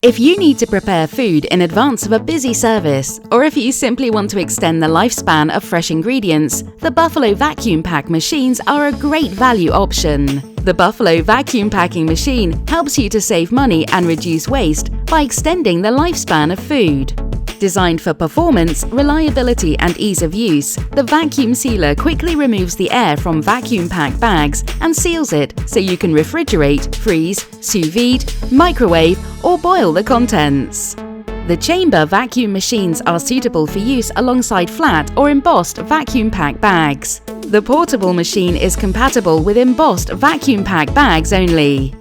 If you need to prepare food in advance of a busy service, or if you simply want to extend the lifespan of fresh ingredients, the Buffalo vacuum pack machines are a great value option. The Buffalo vacuum packing machine helps you to save money and reduce waste by extending the lifespan of food. Designed for performance, reliability and ease of use, the vacuum sealer quickly removes the air from vacuum pack bags and seals it so you can refrigerate, freeze, sous vide, microwave or boil the contents. The chamber vacuum machines are suitable for use alongside flat or embossed vacuum pack bags. The portable machine is compatible with embossed vacuum pack bags only.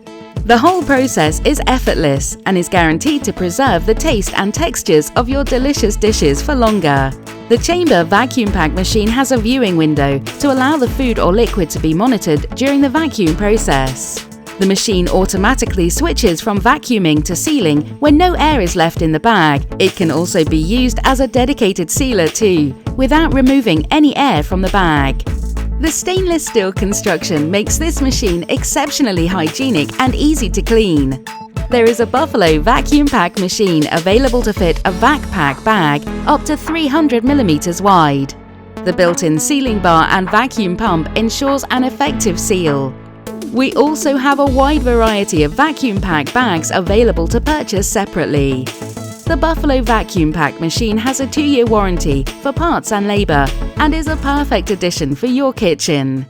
The whole process is effortless and is guaranteed to preserve the taste and textures of your delicious dishes for longer. The chamber vacuum pack machine has a viewing window to allow the food or liquid to be monitored during the vacuum process. The machine automatically switches from vacuuming to sealing when no air is left in the bag. It can also be used as a dedicated sealer too, without removing any air from the bag. The stainless steel construction makes this machine exceptionally hygienic and easy to clean. There is a Buffalo vacuum pack machine available to fit a vac pack bag up to 300 mm wide. The built-in sealing bar and vacuum pump ensures an effective seal. We also have a wide variety of vacuum pack bags available to purchase separately. The Buffalo vacuum pack machine has a 2-year warranty for parts and labor and is a perfect addition for your kitchen.